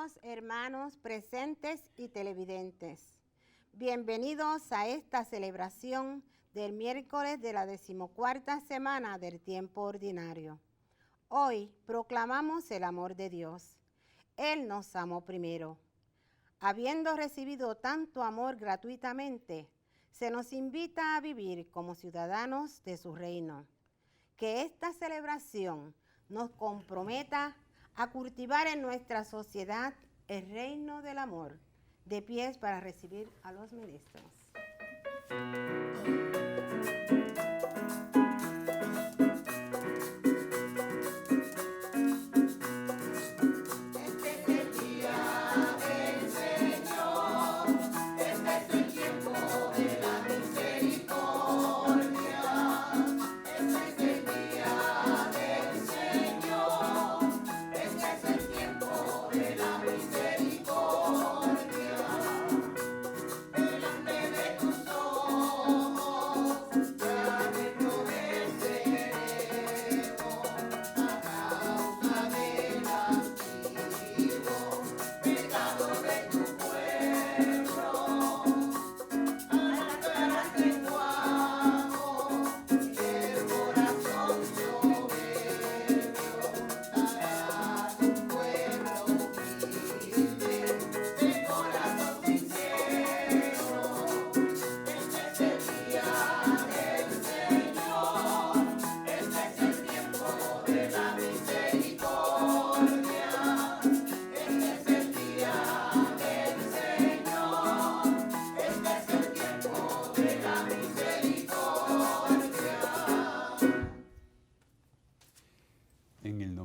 Queridos hermanos presentes y televidentes, bienvenidos a esta celebración del miércoles de la 14ª semana del tiempo ordinario. Hoy proclamamos el amor de Dios. Él nos amó primero. Habiendo recibido tanto amor gratuitamente, se nos invita a vivir como ciudadanos de su reino. Que esta celebración nos comprometa a cultivar en nuestra sociedad el reino del amor. De pies para recibir a los ministros.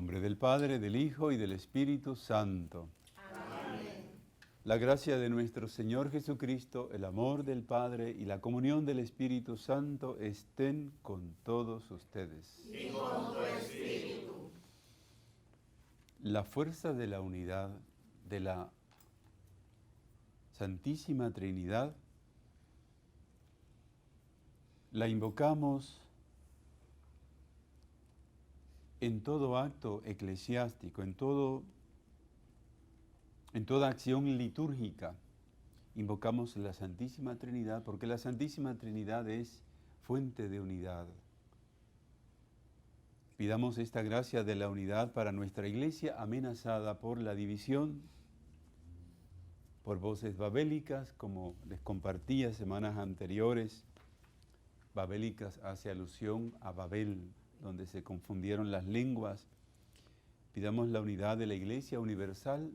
Del Padre, del Hijo y del Espíritu Santo. Amén. La gracia de nuestro Señor Jesucristo, el amor del Padre y la comunión del Espíritu Santo estén con todos ustedes. Y con tu espíritu. La fuerza de la unidad de la Santísima Trinidad la invocamos en todo acto eclesiástico, en toda acción litúrgica, invocamos la Santísima Trinidad, porque la Santísima Trinidad es fuente de unidad. Pidamos esta gracia de la unidad para nuestra Iglesia amenazada por la división, por voces babélicas, como les compartía semanas anteriores. Babélicas hace alusión a Babel, donde se confundieron las lenguas. Pidamos la unidad de la Iglesia universal,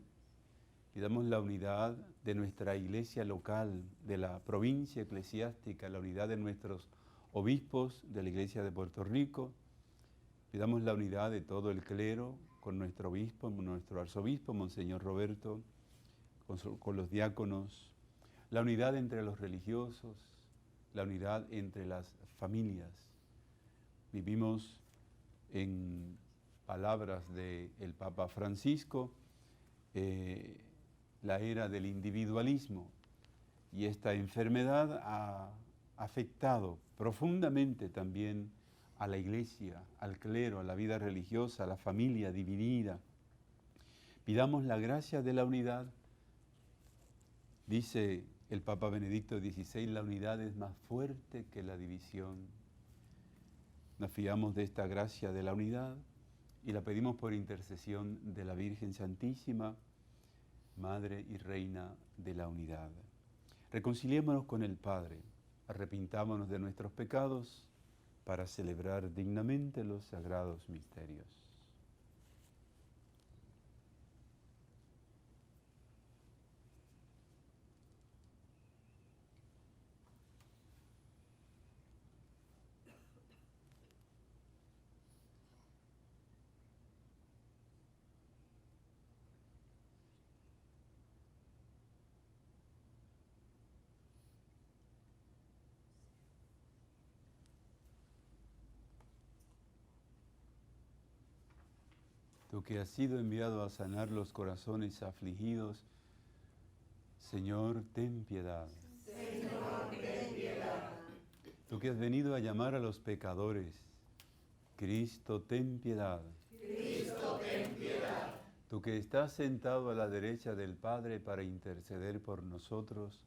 pidamos la unidad de nuestra Iglesia local, de la provincia eclesiástica, la unidad de nuestros obispos de la Iglesia de Puerto Rico, pidamos la unidad de todo el clero con nuestro obispo, nuestro arzobispo, Monseñor Roberto, con los diáconos, la unidad entre los religiosos, la unidad entre las familias. Vivimos, en palabras del Papa Francisco, la era del individualismo, y esta enfermedad ha afectado profundamente también a la Iglesia, al clero, a la vida religiosa, a la familia dividida. Pidamos la gracia de la unidad. Dice el Papa Benedicto XVI, la unidad es más fuerte que la división. Nos fiamos de esta gracia de la unidad y la pedimos por intercesión de la Virgen Santísima, Madre y Reina de la unidad. Reconciliémonos con el Padre, arrepintámonos de nuestros pecados para celebrar dignamente los sagrados misterios. Tú que has sido enviado a sanar los corazones afligidos, Señor, ten piedad. Señor, ten piedad. Tú que has venido a llamar a los pecadores, Cristo, ten piedad. Cristo, ten piedad. Tú que estás sentado a la derecha del Padre para interceder por nosotros,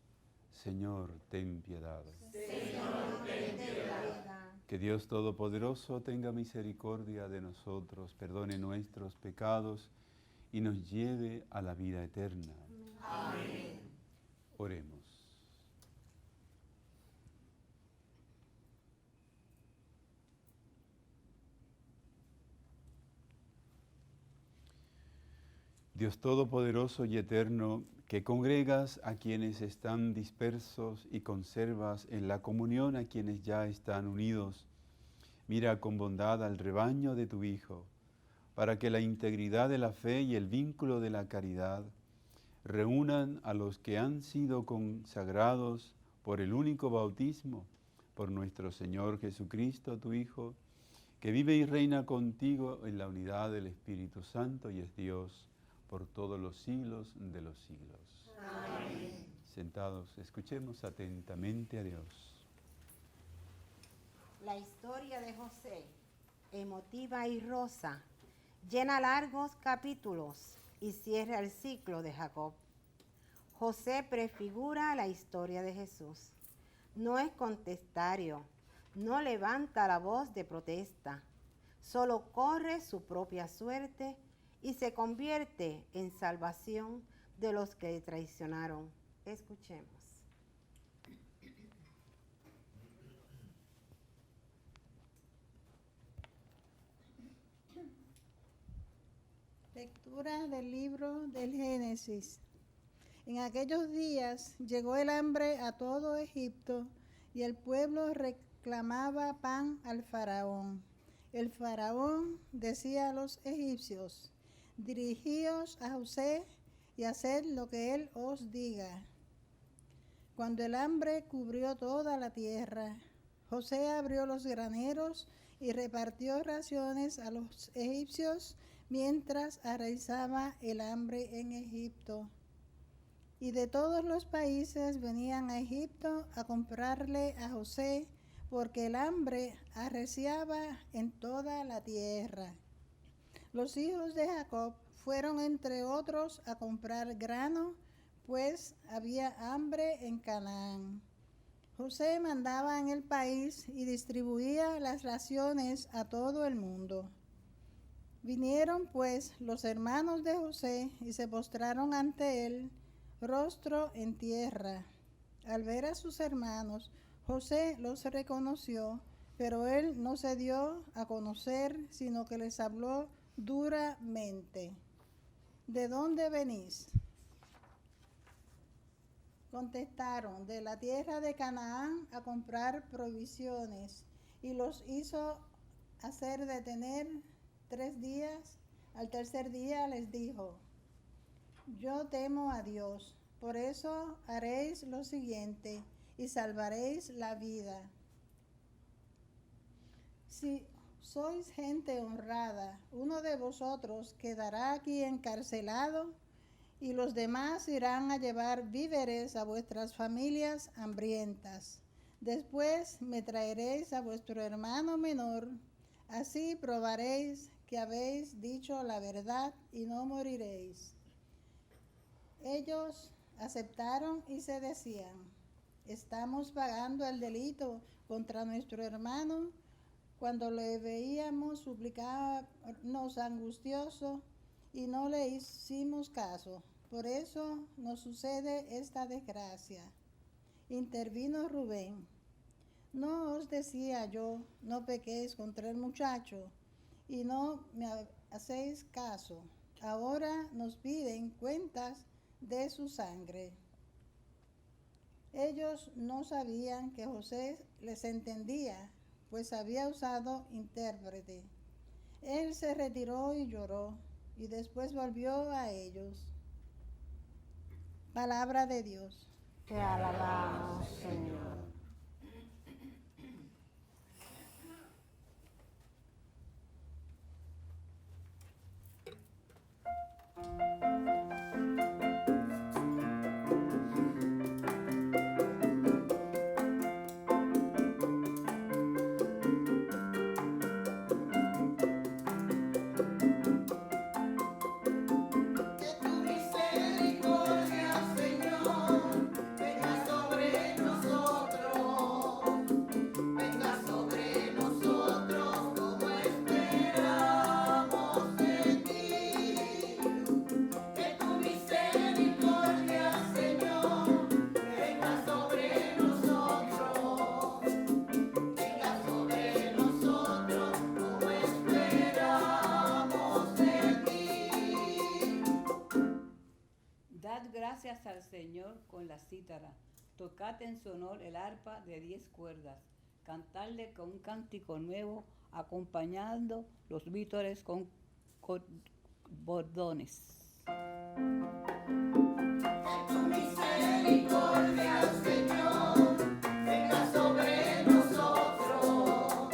Señor, ten piedad. Señor, ten piedad. Que Dios Todopoderoso tenga misericordia de nosotros, perdone nuestros pecados y nos lleve a la vida eterna. Amén. Oremos. Dios Todopoderoso y Eterno, que congregas a quienes están dispersos y conservas en la comunión a quienes ya están unidos, mira con bondad al rebaño de tu Hijo, para que la integridad de la fe y el vínculo de la caridad reúnan a los que han sido consagrados por el único bautismo, por nuestro Señor Jesucristo, tu Hijo, que vive y reina contigo en la unidad del Espíritu Santo y es Dios por todos los siglos de los siglos. Amén. Sentados, escuchemos atentamente a Dios. La historia de José, emotiva y rosa, llena largos capítulos y cierra el ciclo de Jacob. José prefigura la historia de Jesús. No es contestario, no levanta la voz de protesta, solo corre su propia suerte y se convierte en salvación de los que le traicionaron. Escuchemos. Lectura del libro del Génesis. En aquellos días llegó el hambre a todo Egipto y el pueblo reclamaba pan al faraón. El faraón decía a los egipcios: dirigíos a José y haced lo que él os diga. Cuando el hambre cubrió toda la tierra, José abrió los graneros y repartió raciones a los egipcios mientras arraizaba el hambre en Egipto. Y de todos los países venían a Egipto a comprarle a José, porque el hambre arreciaba en toda la tierra. Los hijos de Jacob fueron entre otros a comprar grano, pues había hambre en Canaán. José mandaba en el país y distribuía las raciones a todo el mundo. Vinieron pues los hermanos de José y se postraron ante él, rostro en tierra. Al ver a sus hermanos, José los reconoció, pero él no se dio a conocer, sino que les habló duramente. ¿De dónde venís? Contestaron: de la tierra de Canaán a comprar provisiones. Y los hizo hacer detener 3 días. Al tercer día les dijo: yo temo a Dios, por eso haréis lo siguiente y salvaréis la vida. Si sois gente honrada, uno de vosotros quedará aquí encarcelado y los demás irán a llevar víveres a vuestras familias hambrientas. Después me traeréis a vuestro hermano menor, así probaréis que habéis dicho la verdad y no moriréis. Ellos aceptaron y se decían: estamos pagando el delito contra nuestro hermano. Cuando le veíamos suplicarnos angustioso y no le hicimos caso. Por eso nos sucede esta desgracia. Intervino Rubén: no os decía yo, no pequéis contra el muchacho, y no me hacéis caso. Ahora nos piden cuentas de su sangre. Ellos no sabían que José les entendía, pues había usado intérprete. Él se retiró y lloró, y después volvió a ellos. Palabra de Dios. Te alabamos, Señor. gracias al Señor con la cítara, tocad en su honor el arpa de 10 cuerdas, cantadle con un cántico nuevo, acompañando los vítores con bordones. Tu misericordia, Señor, venga sobre nosotros,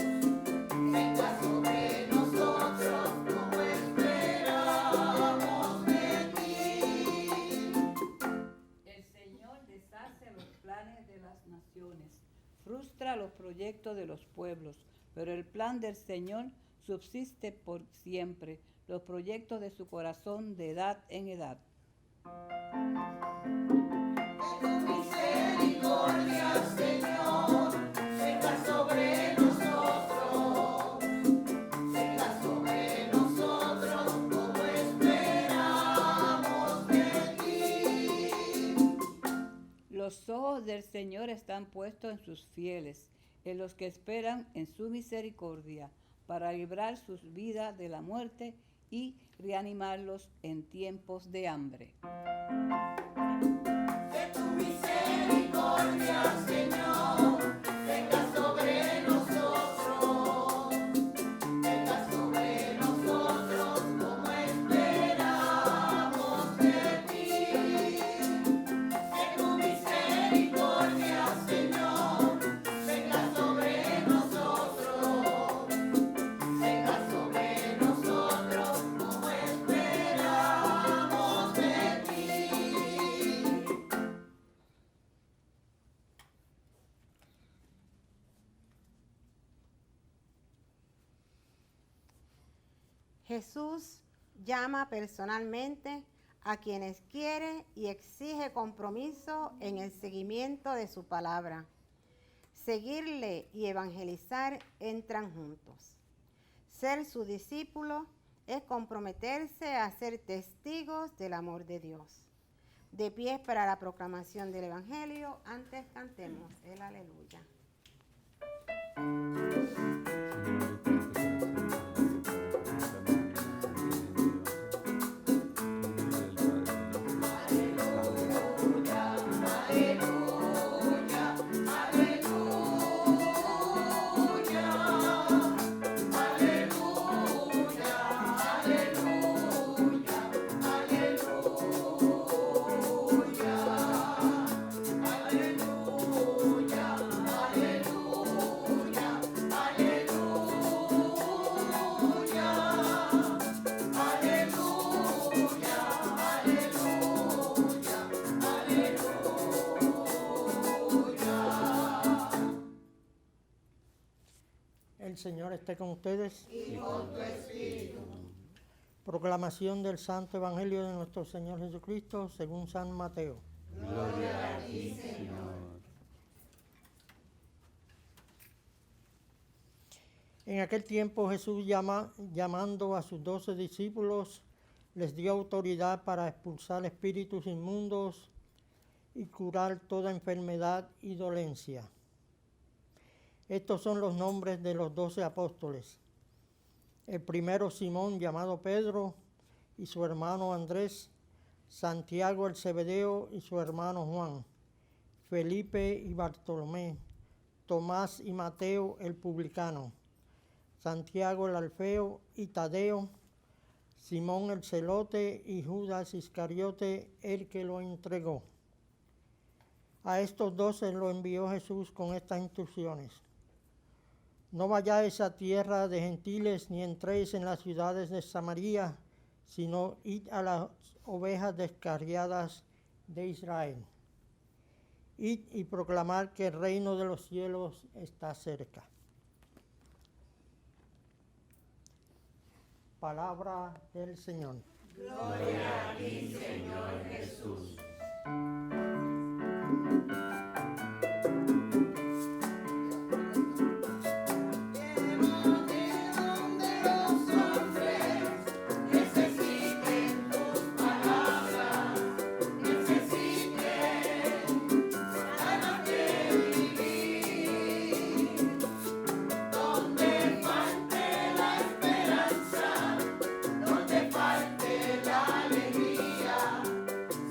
venga sobre nosotros, como esperamos de ti. El Señor deshace los planes de las naciones, frustra los proyectos de los pueblos, pero el plan del Señor subsiste por siempre, los proyectos de su corazón de edad en edad. Tu misericordia, Señor, venga sobre nosotros, como esperamos de ti. Los ojos del Señor están puestos en sus fieles, en los que esperan en su misericordia, para librar sus vidas de la muerte y reanimarlos en tiempos de hambre. Que tu misericordia, Señor, venga sobre nosotros, como esperamos de ti. Que tu misericordia, Señor, venga sobre nosotros, como esperamos de ti. Jesús llama personalmente a quienes quiere y exige compromiso en el seguimiento de su palabra. Seguirle y evangelizar entran juntos. Ser su discípulo es comprometerse a ser testigos del amor de Dios. De pie para la proclamación del Evangelio, antes cantemos el aleluya. El Señor esté con ustedes. Y con tu espíritu. Proclamación del Santo Evangelio de nuestro Señor Jesucristo según San Mateo. Gloria a ti, Señor. En aquel tiempo Jesús llamando a sus 12 discípulos, les dio autoridad para expulsar espíritus inmundos y curar toda enfermedad y dolencia. Estos son los nombres de los 12 apóstoles. El primero, Simón, llamado Pedro, y su hermano Andrés, Santiago el Zebedeo y su hermano Juan, Felipe y Bartolomé, Tomás y Mateo el publicano, Santiago el Alfeo y Tadeo, Simón el celote y Judas Iscariote, el que lo entregó. A estos 12 lo envió Jesús con estas instrucciones. No vayáis a tierra de gentiles ni entréis en las ciudades de Samaria, sino id a las ovejas descarriadas de Israel. Id y proclamad que el reino de los cielos está cerca. Palabra del Señor. Gloria a ti, Señor Jesús.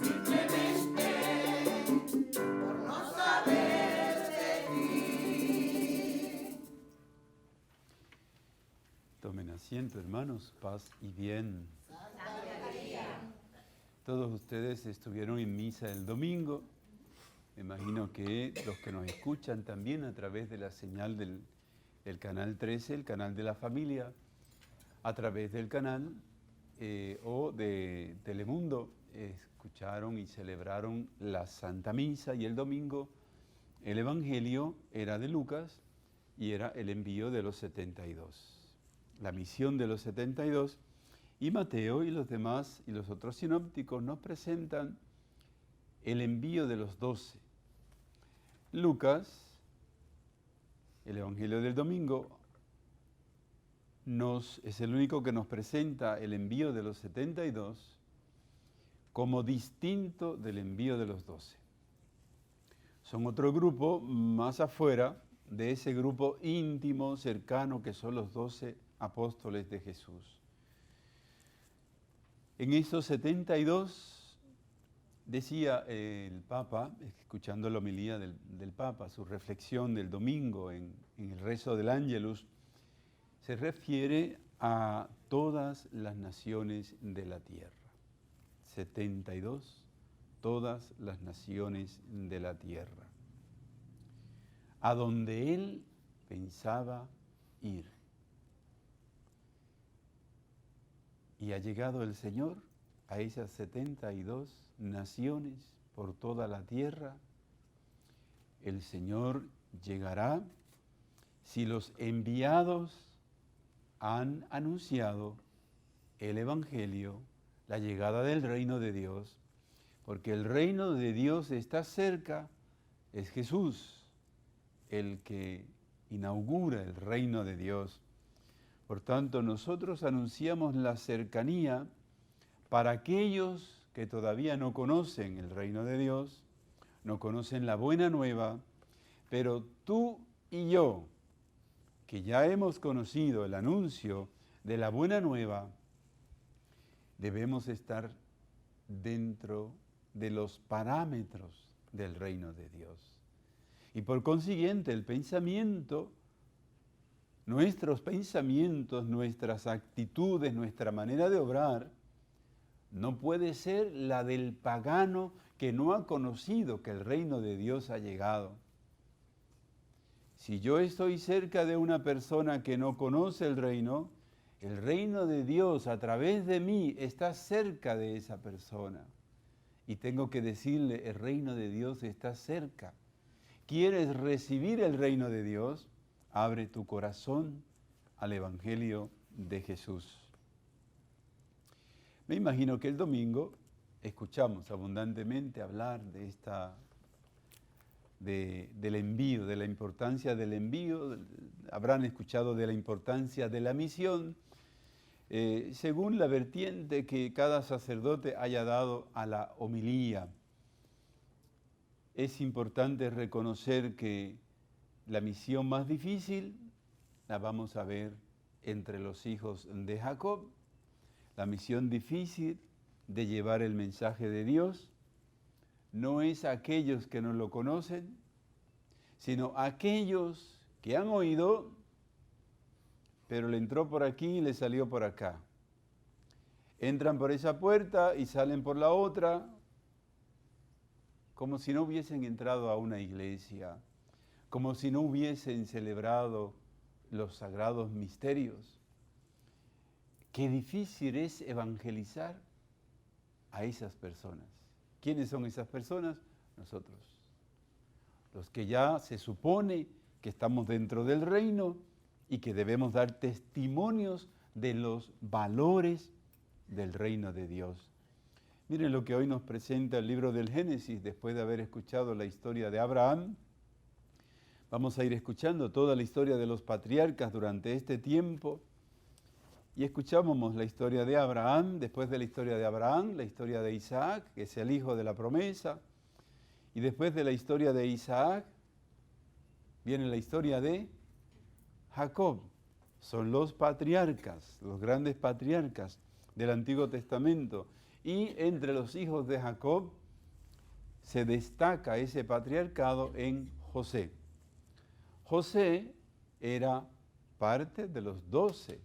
Simplemente Tomen asiento, hermanos, paz y bien. Santa María. Todos ustedes estuvieron en misa el domingo. Me imagino que los que nos escuchan también a través de la señal del canal 13, el canal de la familia, a través del canal o de Telemundo, escucharon y celebraron la Santa Misa, y el domingo el Evangelio era de Lucas y era el envío de los 72, la misión de los 72, y Mateo y los demás y los otros sinópticos nos presentan el envío de los 12. Lucas, el Evangelio del domingo, es el único que nos presenta el envío de los 72 como distinto del envío de los 12. Son otro grupo más afuera de ese grupo íntimo, cercano, que son los 12 apóstoles de Jesús. En esos 72, decía el Papa, escuchando la homilía del Papa, su reflexión del domingo en el rezo del Ángelus, se refiere a todas las naciones de la tierra. 72, todas las naciones de la tierra, a donde él pensaba ir. Y ha llegado el Señor a esas 72 naciones por toda la tierra. El Señor llegará si los enviados han anunciado el Evangelio, la llegada del reino de Dios, porque el reino de Dios está cerca. Es Jesús el que inaugura el reino de Dios. Por tanto, nosotros anunciamos la cercanía para aquellos que todavía no conocen el reino de Dios, no conocen la buena nueva, pero tú y yo, que ya hemos conocido el anuncio de la buena nueva, debemos estar dentro de los parámetros del reino de Dios. Y por consiguiente, el pensamiento, nuestros pensamientos, nuestras actitudes, nuestra manera de obrar, no puede ser la del pagano que no ha conocido que el reino de Dios ha llegado. Si yo estoy cerca de una persona que no conoce el reino de Dios a través de mí está cerca de esa persona. Y tengo que decirle, el reino de Dios está cerca. ¿Quieres recibir el reino de Dios? Abre tu corazón al Evangelio de Jesús. Me imagino que el domingo escuchamos abundantemente hablar del envío, de la importancia del envío. Habrán escuchado de la importancia de la misión, según la vertiente que cada sacerdote haya dado a la homilía. Es importante reconocer que la misión más difícil la vamos a ver entre los hijos de Jacob, la misión difícil de llevar el mensaje de Dios. No es aquellos que no lo conocen, sino aquellos que han oído, pero le entró por aquí y le salió por acá. Entran por esa puerta y salen por la otra, como si no hubiesen entrado a una iglesia, como si no hubiesen celebrado los sagrados misterios. Qué difícil es evangelizar a esas personas. ¿Quiénes son esas personas? Nosotros. Los que ya se supone que estamos dentro del reino y que debemos dar testimonios de los valores del reino de Dios. Miren lo que hoy nos presenta el libro del Génesis, después de haber escuchado la historia de Abraham. Vamos a ir escuchando toda la historia de los patriarcas durante este tiempo. Y escuchábamos la historia de Abraham, después de la historia de Abraham, la historia de Isaac, que es el hijo de la promesa. Y después de la historia de Isaac, viene la historia de Jacob. Son los patriarcas, los grandes patriarcas del Antiguo Testamento. Y entre los hijos de Jacob se destaca ese patriarcado en José. José era parte de los 12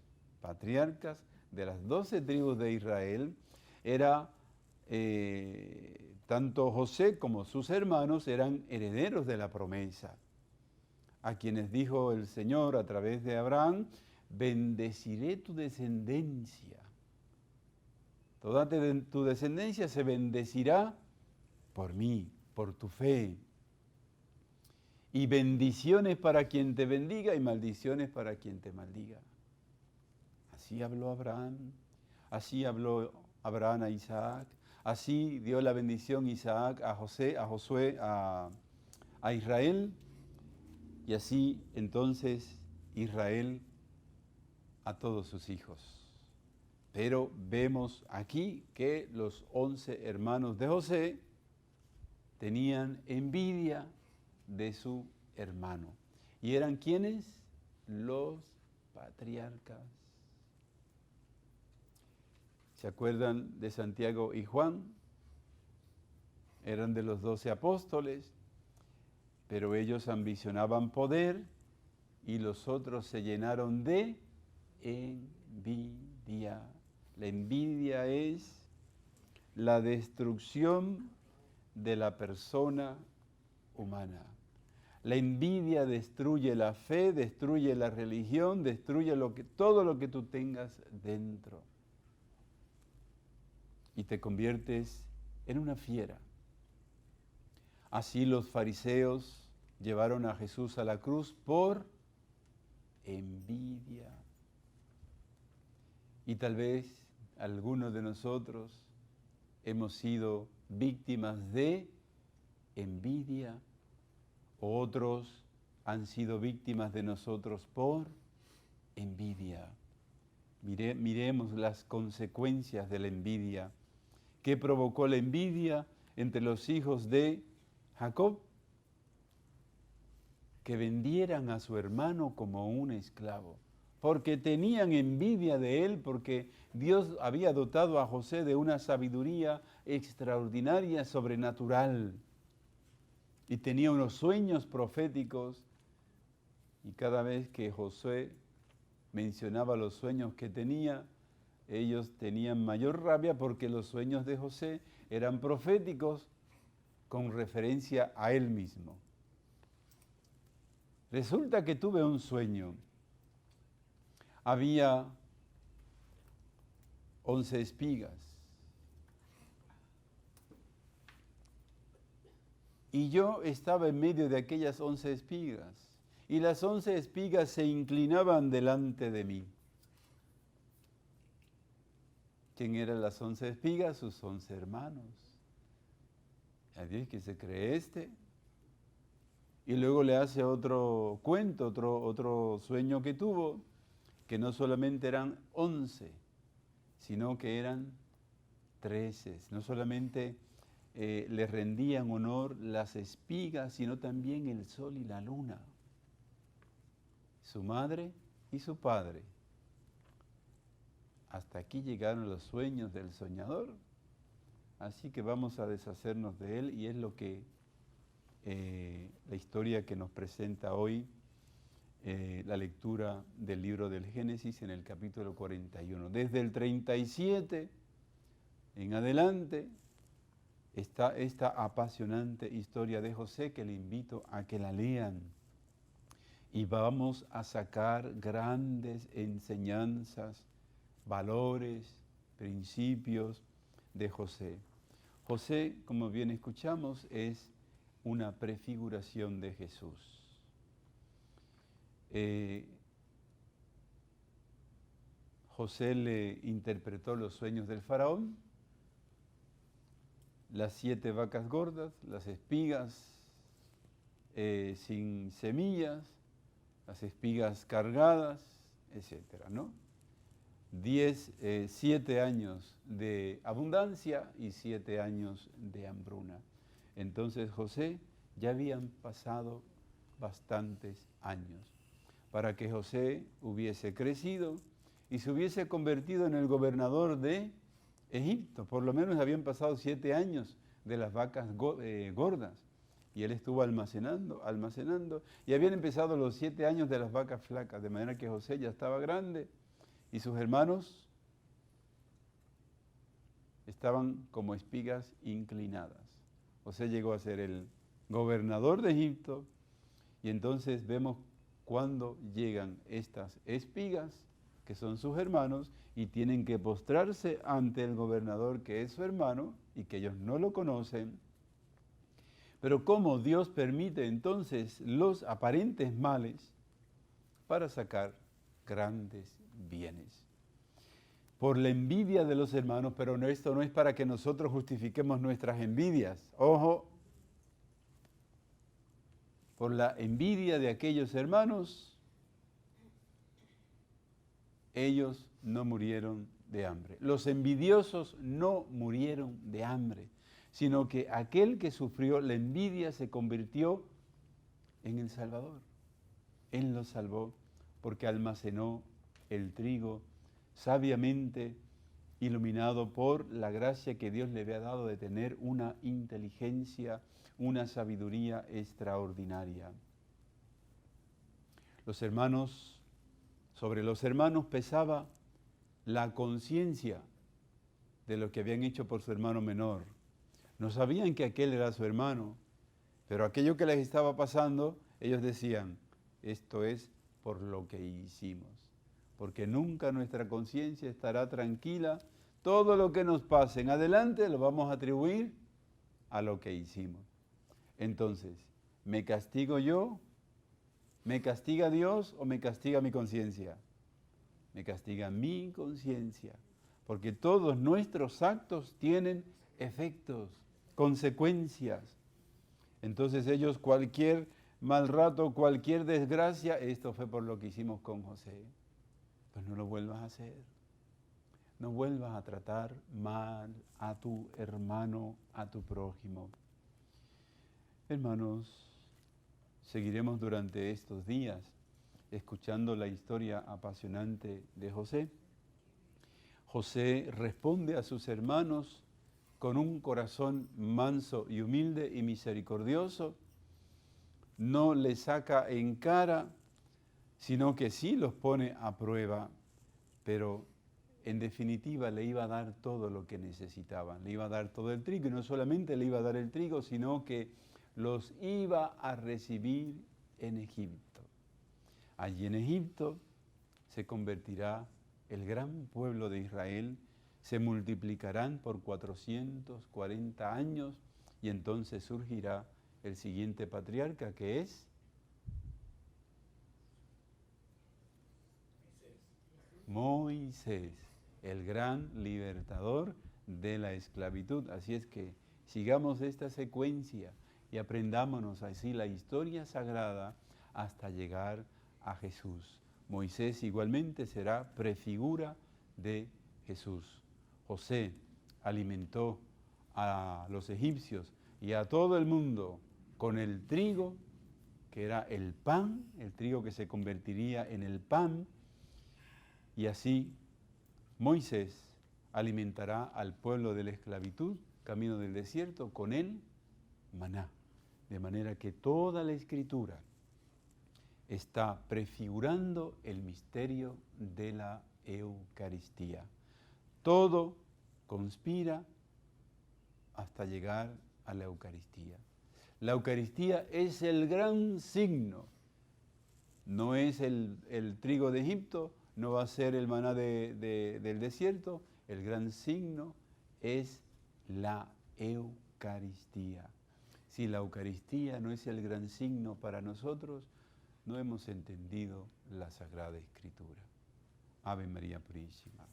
patriarcas de las 12 tribus de Israel, era tanto José como sus hermanos eran herederos de la promesa, a quienes dijo el Señor a través de Abraham: bendeciré tu descendencia. Toda tu descendencia se bendecirá por mí, por tu fe. Y bendiciones para quien te bendiga y maldiciones para quien te maldiga. Así habló Abraham, así habló Abraham a Isaac, así dio la bendición Isaac a Josué, a Israel, y así entonces Israel a todos sus hijos. Pero vemos aquí que los 11 hermanos de José tenían envidia de su hermano. ¿Y eran quiénes? Los patriarcas. ¿Se acuerdan de Santiago y Juan? Eran de los 12 apóstoles, pero ellos ambicionaban poder y los otros se llenaron de envidia. La envidia es la destrucción de la persona humana. La envidia destruye la fe, destruye la religión, destruye todo lo que tú tengas dentro. Y te conviertes en una fiera. Así los fariseos llevaron a Jesús a la cruz por envidia. Y tal vez algunos de nosotros hemos sido víctimas de envidia, otros han sido víctimas de nosotros por envidia. Miremos las consecuencias de la envidia. ¿Qué provocó la envidia entre los hijos de Jacob? Que vendieran a su hermano como un esclavo, porque tenían envidia de él, porque Dios había dotado a José de una sabiduría extraordinaria, sobrenatural, y tenía unos sueños proféticos, y cada vez que José mencionaba los sueños que tenía, ellos tenían mayor rabia porque los sueños de José eran proféticos con referencia a él mismo. Resulta que tuve un sueño. Había 11 espigas. Y yo estaba en medio de aquellas 11 espigas. Y las 11 espigas se inclinaban delante de mí. ¿Quién eran las 11 espigas? Sus 11 hermanos. ¿A Dios que se cree este? Y luego le hace otro cuento, otro sueño que tuvo, que no solamente eran 11, sino que eran 13. No solamente le rendían honor las espigas, sino también el sol y la luna, su madre y su padre. Hasta aquí llegaron los sueños del soñador, así que vamos a deshacernos de él, y es lo que la historia que nos presenta hoy la lectura del libro del Génesis en el capítulo 41. Desde el 37 en adelante está esta apasionante historia de José, que le invito a que la lean, y vamos a sacar grandes enseñanzas, valores, principios de José. José, como bien escuchamos, es una prefiguración de Jesús. José le interpretó los sueños del faraón, las 7 vacas gordas, las espigas sin semillas, las espigas cargadas, etcétera, ¿no? 7 años de abundancia y 7 años de hambruna. Entonces José, ya habían pasado bastantes años para que José hubiese crecido y se hubiese convertido en el gobernador de Egipto. Por lo menos habían pasado 7 años de las vacas gordas, y él estuvo almacenando, y habían empezado los 7 años de las vacas flacas, de manera que José ya estaba grande y sus hermanos estaban como espigas inclinadas. José llegó a ser el gobernador de Egipto y entonces vemos cuando llegan estas espigas, que son sus hermanos, y tienen que postrarse ante el gobernador que es su hermano y que ellos no lo conocen. Pero cómo Dios permite entonces los aparentes males para sacar grandes bienes. Por la envidia de los hermanos, pero esto no es para que nosotros justifiquemos nuestras envidias. Ojo, por la envidia de aquellos hermanos, ellos no murieron de hambre. Los envidiosos no murieron de hambre, sino que aquel que sufrió la envidia se convirtió en el Salvador. Él los salvó porque almacenó el trigo sabiamente, iluminado por la gracia que Dios le había dado de tener una inteligencia, una sabiduría extraordinaria. Sobre los hermanos pesaba la conciencia de lo que habían hecho por su hermano menor. No sabían que aquel era su hermano, pero aquello que les estaba pasando, ellos decían, esto es por lo que hicimos, porque nunca nuestra conciencia estará tranquila. Todo lo que nos pase en adelante lo vamos a atribuir a lo que hicimos. Entonces, ¿me castigo yo? ¿Me castiga Dios o me castiga mi conciencia? Me castiga mi conciencia, porque todos nuestros actos tienen efectos, consecuencias. Entonces ellos, cualquier mal rato, cualquier desgracia, esto fue por lo que hicimos con José. Pues no lo vuelvas a hacer. No vuelvas a tratar mal a tu hermano, a tu prójimo. Hermanos, seguiremos durante estos días escuchando la historia apasionante de José. José responde a sus hermanos con un corazón manso y humilde y misericordioso. No les saca en cara, sino que sí los pone a prueba, pero en definitiva le iba a dar todo lo que necesitaban. Le iba a dar todo el trigo, y no solamente le iba a dar el trigo, sino que los iba a recibir en Egipto. Allí en Egipto se convertirá el gran pueblo de Israel, se multiplicarán por 440 años y entonces surgirá el siguiente patriarca, que es Moisés, el gran libertador de la esclavitud. Así es que sigamos esta secuencia y aprendámonos así la historia sagrada hasta llegar a Jesús. Moisés igualmente será prefigura de Jesús. José alimentó a los egipcios y a todo el mundo con el trigo, que era el pan, el trigo que se convertiría en el pan, y así Moisés alimentará al pueblo de la esclavitud, camino del desierto, con el maná. De manera que toda la Escritura está prefigurando el misterio de la Eucaristía. Todo conspira hasta llegar a la Eucaristía. La Eucaristía es el gran signo. No es el trigo de Egipto, no va a ser el maná del desierto. El gran signo es la Eucaristía. Si la Eucaristía no es el gran signo para nosotros, no hemos entendido la Sagrada Escritura. Ave María Purísima.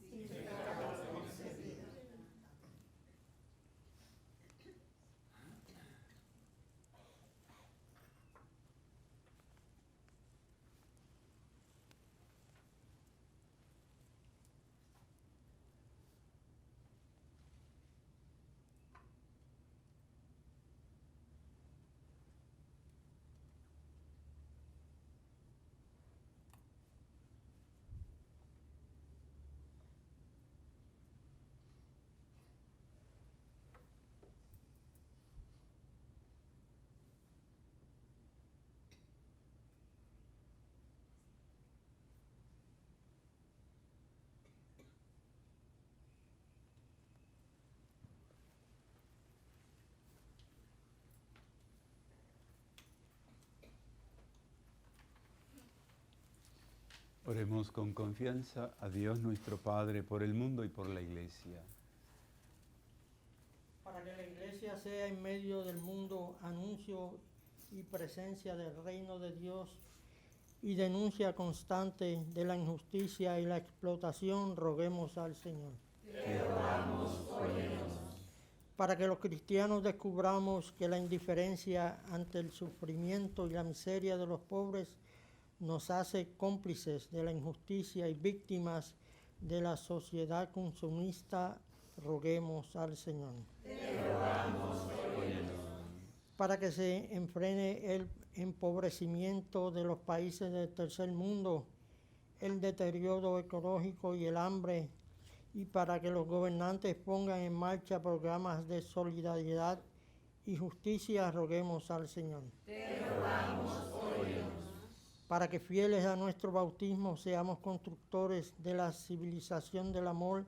Oremos con confianza a Dios nuestro Padre por el mundo y por la Iglesia. Para que la Iglesia sea en medio del mundo anuncio y presencia del reino de Dios y denuncia constante de la injusticia y la explotación, roguemos al Señor. Te rogamos, óyenos. Para que los cristianos descubramos que la indiferencia ante el sufrimiento y la miseria de los pobres nos hace cómplices de la injusticia y víctimas de la sociedad consumista, roguemos al Señor. Te rogamos, óyenos. Para que se enfrene el empobrecimiento de los países del tercer mundo, el deterioro ecológico y el hambre, y para que los gobernantes pongan en marcha programas de solidaridad y justicia, roguemos al Señor. Te rogamos, óyenos. Para que fieles a nuestro bautismo seamos constructores de la civilización del amor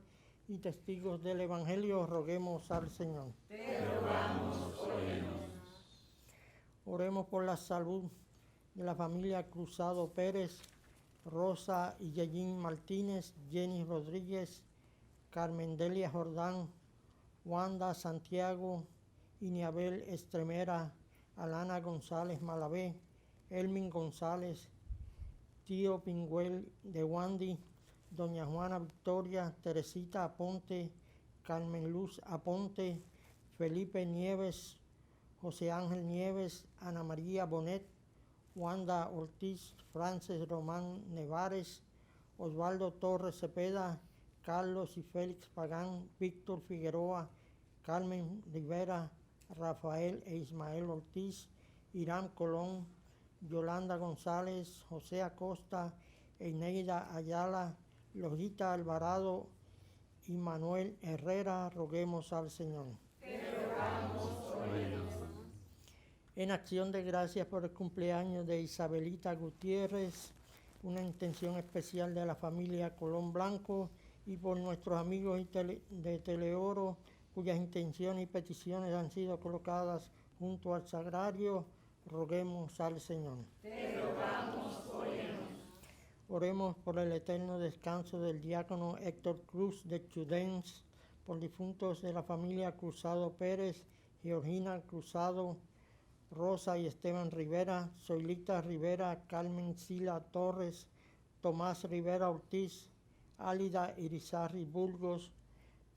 y testigos del Evangelio, roguemos al Señor. Te rogamos, óyenos. Oremos por la salud de la familia Cruzado Pérez, Rosa y Yellín Martínez, Jenny Rodríguez, Carmen Delia Jordán, Wanda Santiago, Iniabel Estremera, Alana González Malavé, Elmin González, Tío Pingüel de Wandy, Doña Juana Victoria, Teresita Aponte, Carmen Luz Aponte, Felipe Nieves, José Ángel Nieves, Ana María Bonet, Wanda Ortiz, Frances Román Nevares, Osvaldo Torres Cepeda, Carlos y Félix Pagán, Víctor Figueroa, Carmen Rivera, Rafael e Ismael Ortiz, Irán Colón, Yolanda González, José Acosta, Eneida Ayala, Lojita Alvarado y Manuel Herrera, roguemos al Señor. Te rogamos, óyenos. En acción de gracias por el cumpleaños de Isabelita Gutiérrez, una intención especial de la familia Colón Blanco y por nuestros amigos de Teleoro, cuyas intenciones y peticiones han sido colocadas junto al sagrario, roguemos al Señor. Te rogamos, óyenos. Oremos por el eterno descanso del diácono Héctor Cruz de Chudens, por difuntos de la familia Cruzado Pérez, Georgina Cruzado, Rosa y Esteban Rivera, Zoilita Rivera, Carmen Sila Torres, Tomás Rivera Ortiz, Álida Irizarry Burgos,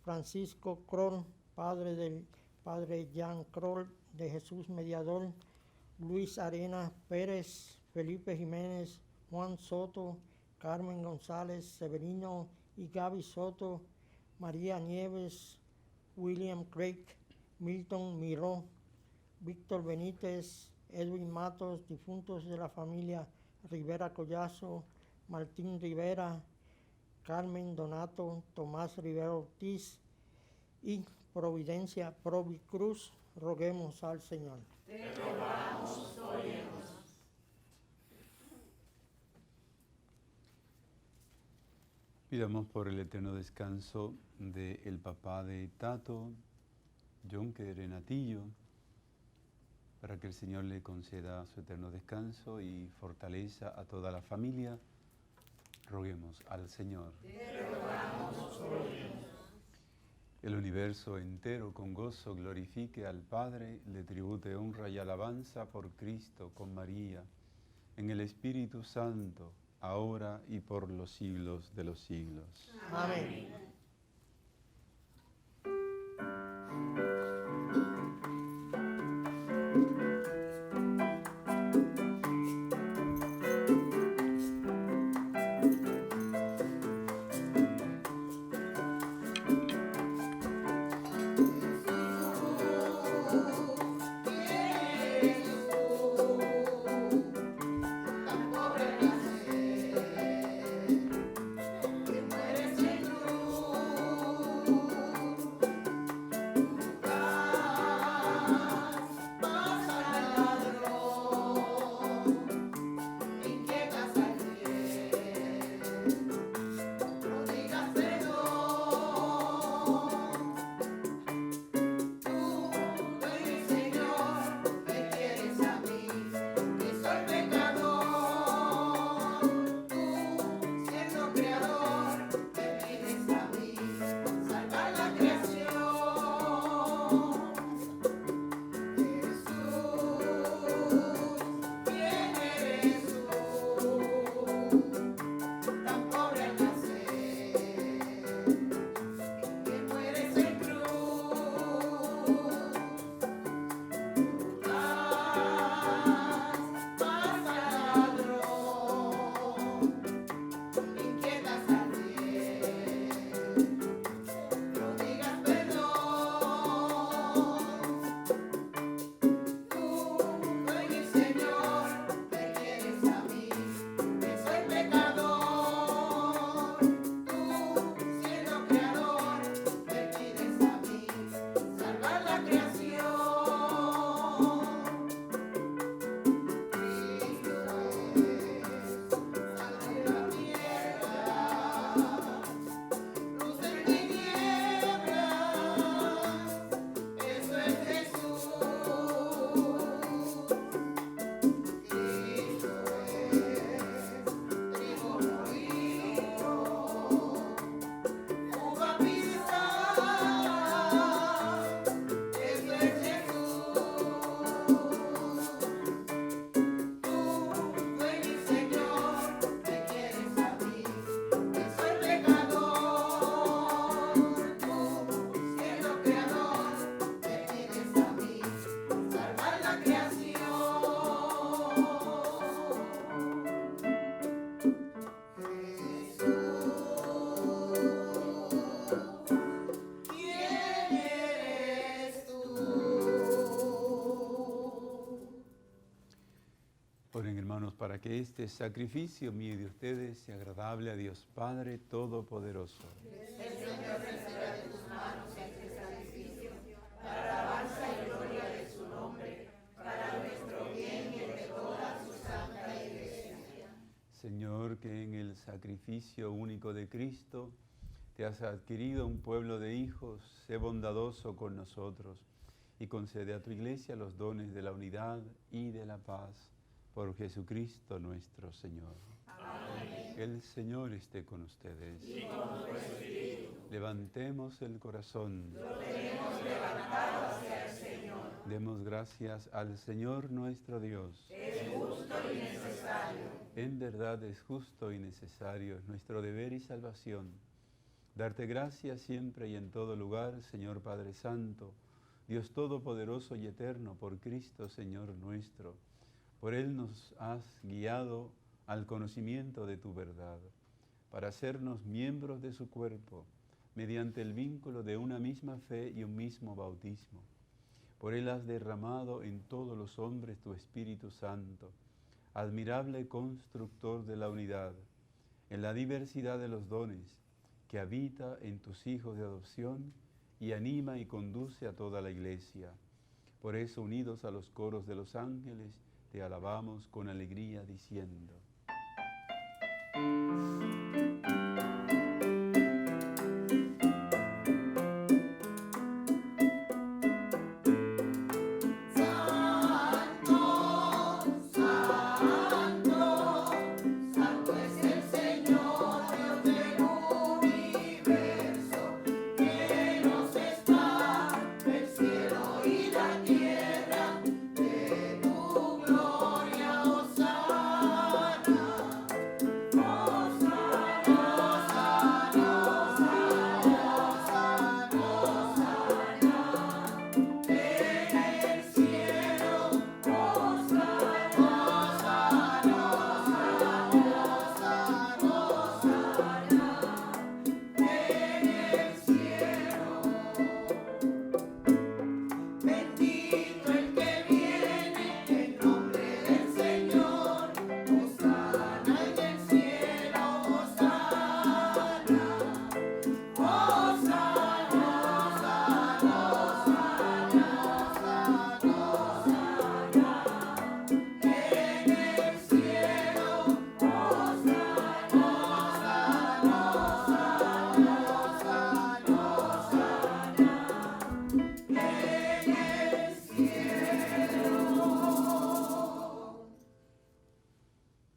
Francisco Kroll, padre del padre Jan Kroll, de Jesús Mediador, Luis Arenas Pérez, Felipe Jiménez, Juan Soto, Carmen González, Severino y Gaby Soto, María Nieves, William Craig, Milton Miró, Víctor Benítez, Edwin Matos, difuntos de la familia Rivera Collazo, Martín Rivera, Carmen Donato, Tomás Rivera Ortiz y Providencia Provicruz, roguemos al Señor. Te rogamos, óyenos. Pidamos por el eterno descanso del papá de Tato, Jonque Renatillo, para que el Señor le conceda su eterno descanso y fortaleza a toda la familia. Roguemos al Señor. Te rogamos, óyenos. El universo entero con gozo glorifique al Padre, le tribute honra y alabanza por Cristo con María, en el Espíritu Santo, ahora y por los siglos de los siglos. Amén. Mueres en cruz. que este sacrificio mío y de ustedes sea agradable a Dios Padre Todopoderoso. Señor, que en el sacrificio único de Cristo te has adquirido un pueblo de hijos, sé bondadoso con nosotros y concede a tu iglesia los dones de la unidad y de la paz por Jesucristo nuestro Señor. Amén. Que el Señor esté con ustedes. Y con tu espíritu. Levantemos el corazón. Lo tenemos levantado hacia el Señor. Demos gracias al Señor nuestro Dios. Es justo y necesario. En verdad es justo y necesario, es nuestro deber y salvación. Darte gracias siempre y en todo lugar, Señor Padre Santo, Dios Todopoderoso y Eterno, por Cristo, Señor nuestro. Por Él nos has guiado al conocimiento de tu verdad, para hacernos miembros de su cuerpo, mediante el vínculo de una misma fe y un mismo bautismo. Por Él has derramado en todos los hombres tu Espíritu Santo, admirable constructor de la unidad, en la diversidad de los dones, que habita en tus hijos de adopción y anima y conduce a toda la Iglesia. Por eso, unidos a los coros de los ángeles, te alabamos con alegría diciendo: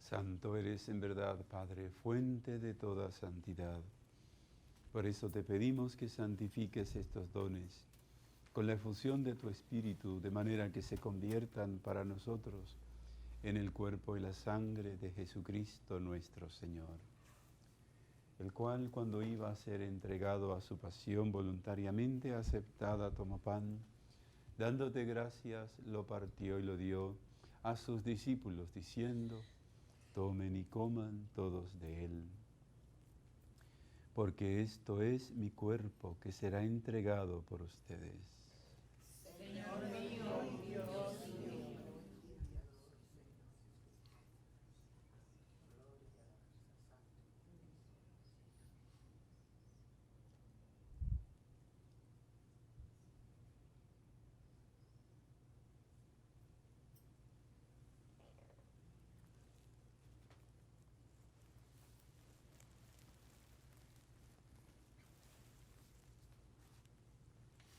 Santo eres en verdad, Padre, fuente de toda santidad. Por eso te pedimos que santifiques estos dones con la efusión de tu Espíritu, de manera que se conviertan para nosotros en el cuerpo y la sangre de Jesucristo nuestro Señor, el cual, cuando iba a ser entregado a su pasión voluntariamente aceptada, tomó pan, dándote gracias, lo partió y lo dio a sus discípulos, diciendo: tomen y coman todos de él, porque esto es mi cuerpo que será entregado por ustedes. Señor mío y Dios mío.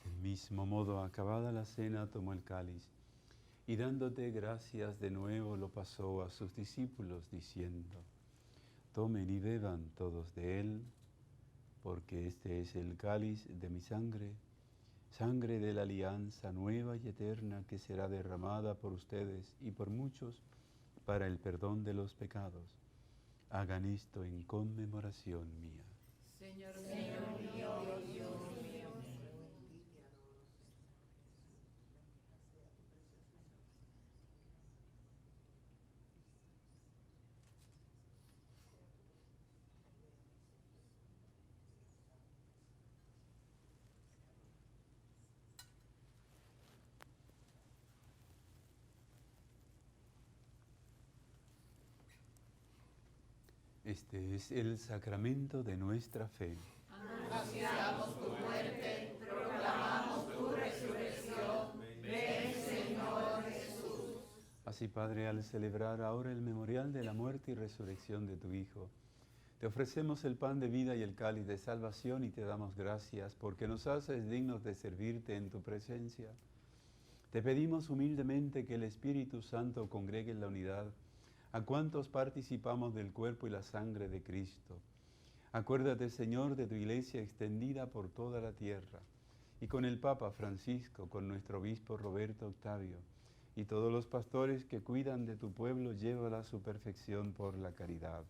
Del mismo modo, acabada la cena, tomó el cáliz y dándote gracias de nuevo lo pasó a sus discípulos diciendo: tomen y beban todos de él, porque este es el cáliz de mi sangre, sangre de la alianza nueva y eterna que será derramada por ustedes y por muchos para el perdón de los pecados. Hagan esto en conmemoración mía. Señor mío y Dios mío. Este es el sacramento de nuestra fe. Anunciamos tu muerte, proclamamos tu resurrección. Ven, Señor Jesús. Así, Padre, al celebrar ahora el memorial de la muerte y resurrección de tu Hijo, te ofrecemos el pan de vida y el cáliz de salvación y te damos gracias porque nos haces dignos de servirte en tu presencia. Te pedimos humildemente que el Espíritu Santo congregue en la unidad a cuantos participamos del cuerpo y la sangre de Cristo. Acuérdate, Señor, de tu iglesia extendida por toda la tierra, y con el Papa Francisco, con nuestro obispo Roberto Octavio, y todos los pastores que cuidan de tu pueblo, llévala a su perfección por la caridad.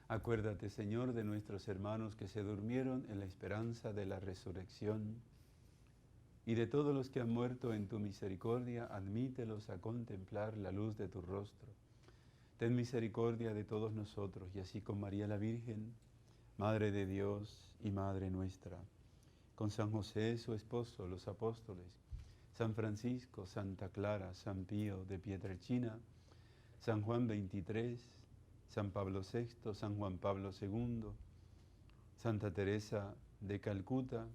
Acuérdate, Señor, de nuestros hermanos que se durmieron en la esperanza de la resurrección, y de todos los que han muerto en tu misericordia, admítelos a contemplar la luz de tu rostro. Ten misericordia de todos nosotros, y así con María la Virgen, Madre de Dios y Madre nuestra, con San José, su esposo, los apóstoles, San Francisco, Santa Clara, San Pío de Pietrelcina, San Juan XXIII, San Pablo VI, San Juan Pablo II, Santa Teresa de Calcuta,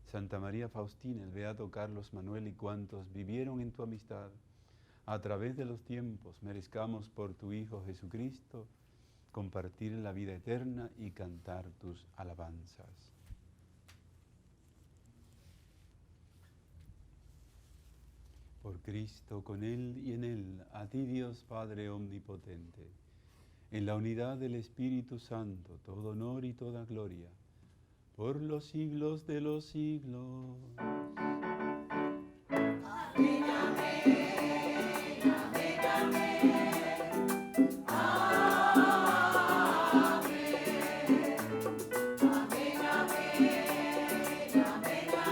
Santa María Faustina, el Beato Carlos Manuel y cuantos vivieron en tu amistad, a través de los tiempos, merezcamos por tu Hijo Jesucristo compartir la vida eterna y cantar tus alabanzas. Por Cristo, con Él y en Él, a ti Dios Padre Omnipotente, en la unidad del Espíritu Santo, todo honor y toda gloria, por los siglos de los siglos. Amén, amén, amén, amén. Amén. Amén, amén, amén, amén.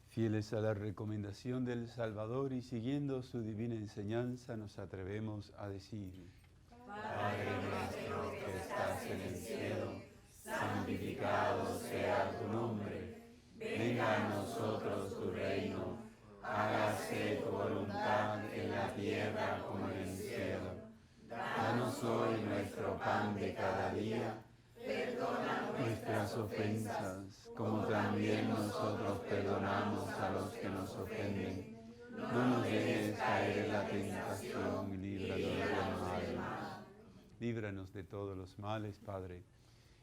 Fieles a la recomendación del Salvador y siguiendo su divina enseñanza, nos atrevemos a decir: Padre nuestro que estás en el cielo, santificado sea tu nombre. Venga a nosotros tu reino. Hágase tu voluntad en la tierra como en el cielo. Danos hoy nuestro pan de cada día. Perdona nuestras ofensas, como también nosotros perdonamos a los que nos ofenden. No nos dejes caer en la tentación y líbranos del mal. Líbranos de todos los males, Padre,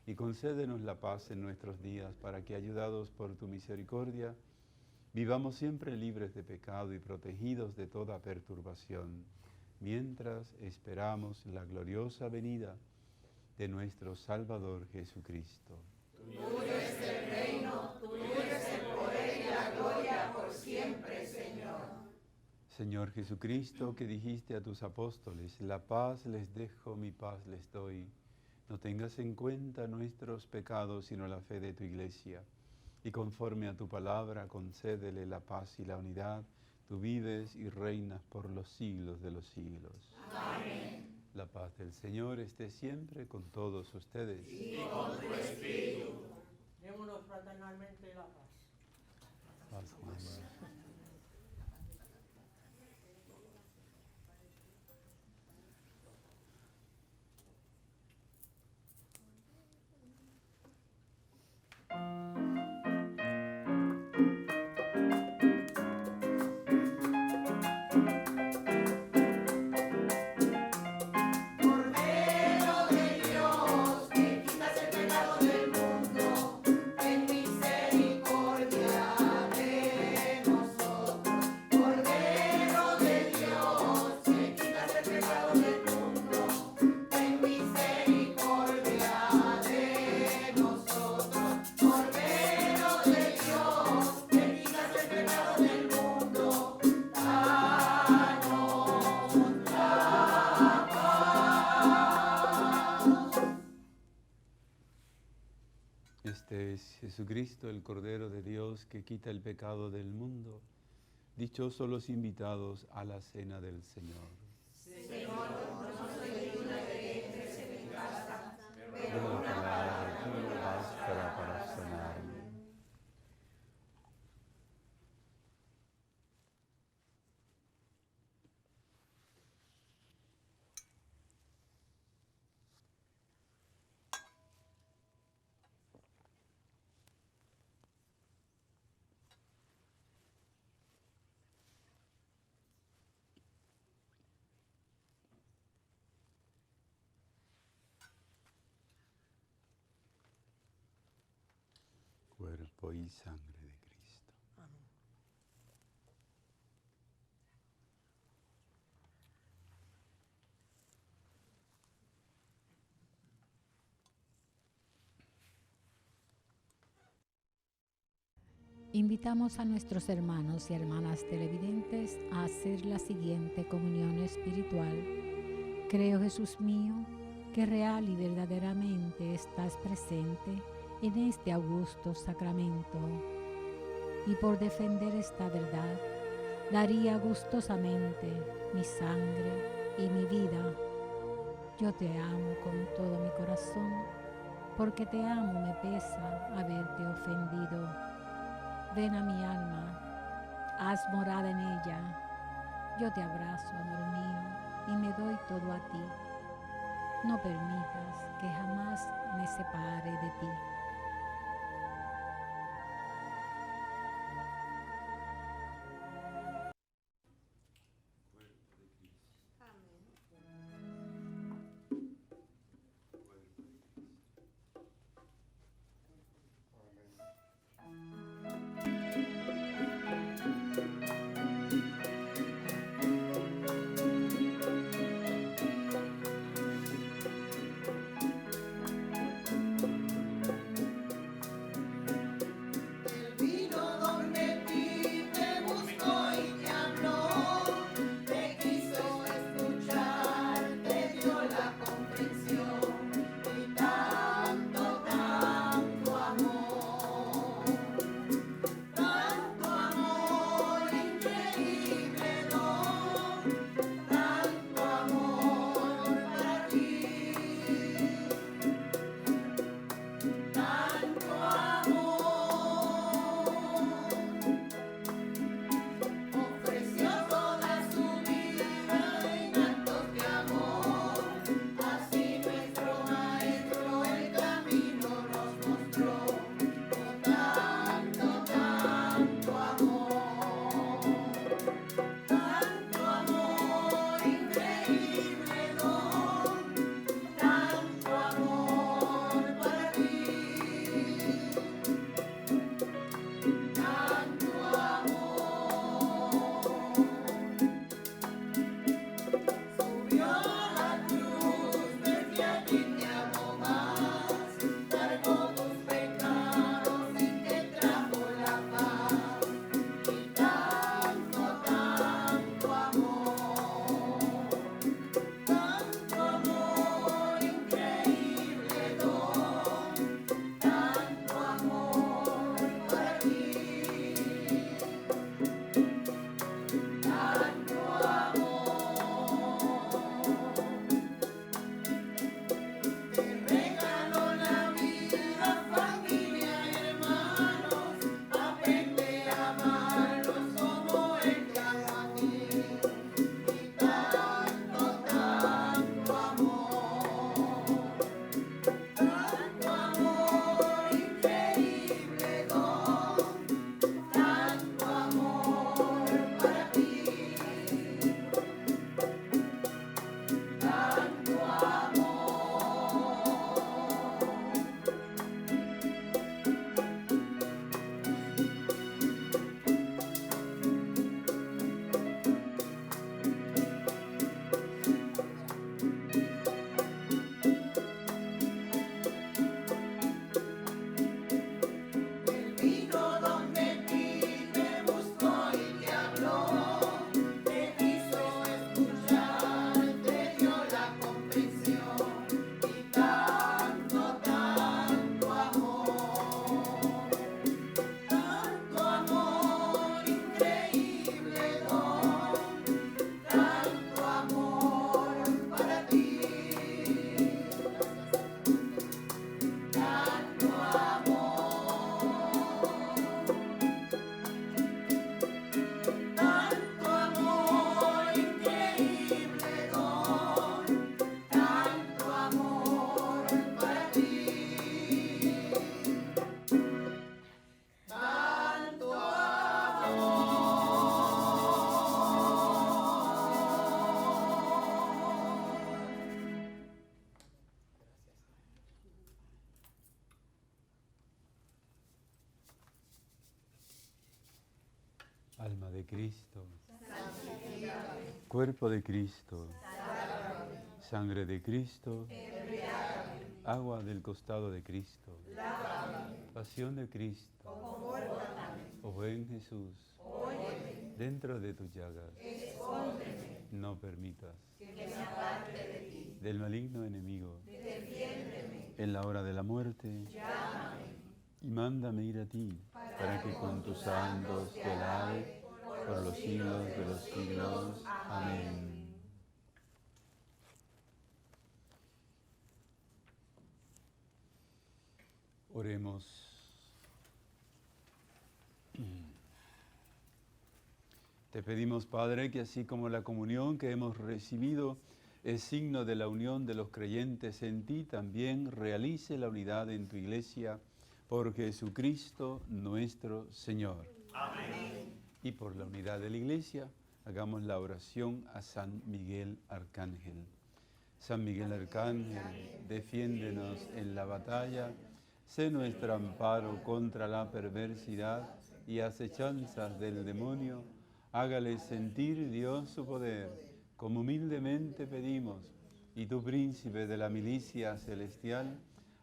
y concédenos la paz en nuestros días, para que, ayudados por tu misericordia, vivamos siempre libres de pecado y protegidos de toda perturbación, mientras esperamos la gloriosa venida de nuestro Salvador Jesucristo. Tuyo es el reino, tuyo es el poder y la gloria por siempre, Señor. Señor Jesucristo, que dijiste a tus apóstoles: la paz les dejo, mi paz les doy. No tengas en cuenta nuestros pecados, sino la fe de tu Iglesia. Y conforme a tu palabra, concédele la paz y la unidad. Tú vives y reinas por los siglos de los siglos. Amén. La paz del Señor esté siempre con todos ustedes. Y con tu espíritu. Démonos fraternalmente la paz. Paz, Juan. Cordero de Dios, que quitas el pecado del mundo, ten misericordia de nosotros. Cordero de Dios, que quitas el pecado del mundo, ten misericordia de nosotros. Cordero de Dios, que quitas el pecado del mundo, danos la paz. Este es Jesucristo, el Cordero de Dios, que quita el pecado del mundo. Dichosos los invitados a la cena del Señor. Pero la palabra tuya basta para sanarme. Cuerpo y sangre de Cristo. Amén. Invitamos a nuestros hermanos y hermanas televidentes a hacer la siguiente comunión espiritual. Creo, Jesús mío, que real y verdaderamente estás presente en este augusto sacramento. Y por defender esta verdad, daría gustosamente mi sangre y mi vida. Yo te amo con todo mi corazón, porque te amo me pesa haberte ofendido. Ven a mi alma, haz morada en ella. Yo te abrazo, amor mío, y me doy todo a ti. No permitas que jamás me separe de ti. Alma de Cristo, cuerpo de Cristo, sangre de Cristo, agua del costado de Cristo, pasión de Cristo, oh buen Jesús, dentro de tus llagas, no permitas del maligno enemigo, en la hora de la muerte, y mándame ir a ti, para que con tus santos te alabe por los siglos de los siglos. Amén. Oremos. Te pedimos, Padre, que así como la comunión que hemos recibido es signo de la unión de los creyentes en ti, también realice la unidad en tu iglesia por Jesucristo nuestro Señor. Amén. Y por la unidad de la iglesia, hagamos la oración a San Miguel Arcángel. San Miguel Arcángel, defiéndenos en la batalla, sé nuestro amparo contra la perversidad y acechanzas del demonio. Hágale sentir Dios su poder, como humildemente pedimos, y tu príncipe de la milicia celestial,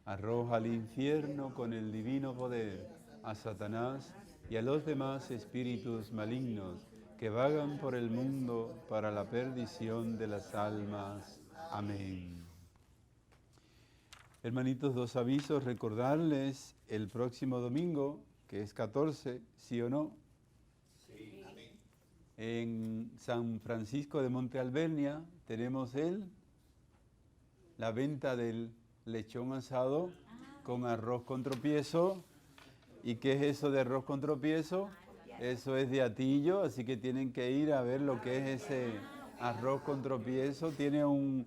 arroja al infierno con el divino poder a Satanás y a los demás espíritus malignos que vagan por el mundo para la perdición de las almas. Amén. Hermanitos, dos avisos, recordarles el próximo domingo, que es 14, ¿sí o no? Sí. Amén. En San Francisco de Monte Alvernia tenemos la venta del lechón asado con arroz con tropiezo. ¿Y qué es eso de arroz con tropiezo? Eso es de Atillo, así que tienen que ir a ver lo que es ese arroz con tropiezo. Tiene un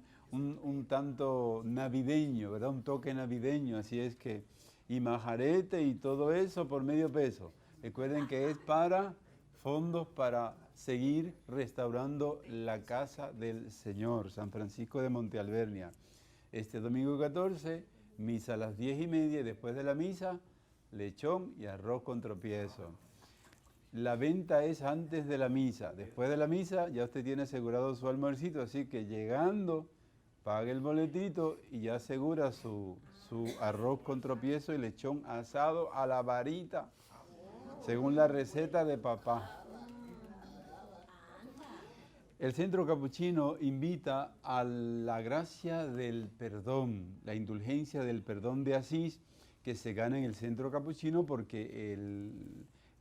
tanto navideño, ¿verdad? Un toque navideño, así es que, y majarete y todo eso por medio peso. Recuerden que es para fondos para seguir restaurando la casa del Señor, San Francisco de Monte Alvernia. Este domingo 14, misa a las 10:30, y después de la misa, lechón y arroz con tropiezo. La venta es antes de la misa. Después de la misa ya usted tiene asegurado su almuercito, así que llegando, pague el boletito y ya asegura su arroz con tropiezo y lechón asado a la varita, según la receta de papá. El Centro Capuchino invita a la gracia del perdón, la indulgencia del perdón de Asís, que se gana en el Centro Capuchino, porque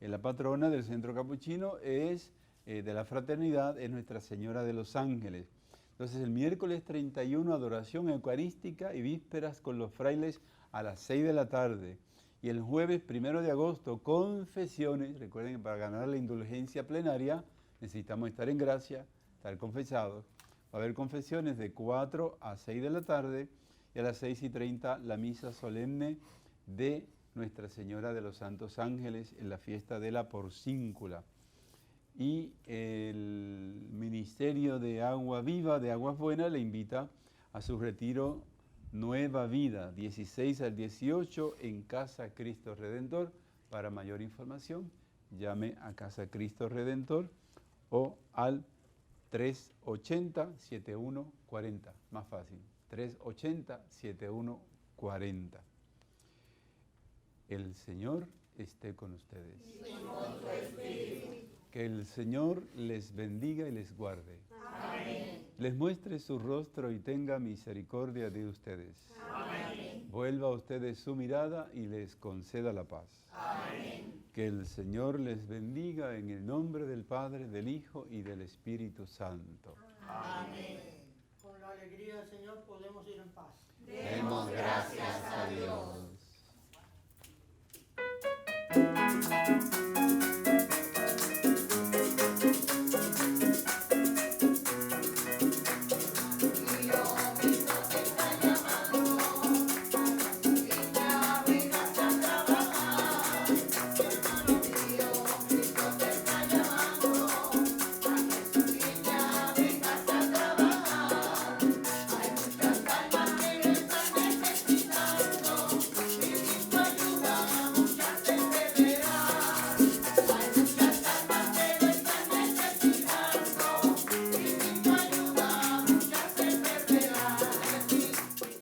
la patrona del Centro Capuchino es de la fraternidad, es Nuestra Señora de los Ángeles. Entonces el miércoles 31, adoración eucarística y vísperas con los frailes a las 6 de la tarde. Y el jueves 1 de agosto, confesiones. Recuerden que para ganar la indulgencia plenaria necesitamos estar en gracia, estar confesados. Va a haber confesiones de 4 a 6 de la tarde, y a las 6:30 la misa solemne de Nuestra Señora de los Santos Ángeles en la fiesta de la Porcíncula. Y el Ministerio de Agua Viva, de Aguas Buenas, le invita a su retiro Nueva Vida, 16 al 18 en Casa Cristo Redentor. Para mayor información, llame a Casa Cristo Redentor o al 380-7140, más fácil, 380-7140. El Señor esté con ustedes. Que el Señor les bendiga y les guarde. Amén. Les muestre su rostro y tenga misericordia de ustedes. Amén. Vuelva a ustedes su mirada y les conceda la paz. Amén. Que el Señor les bendiga en el nombre del Padre, del Hijo y del Espíritu Santo. Amén. Con la alegría del Señor podemos ir en paz. Demos gracias a Dios.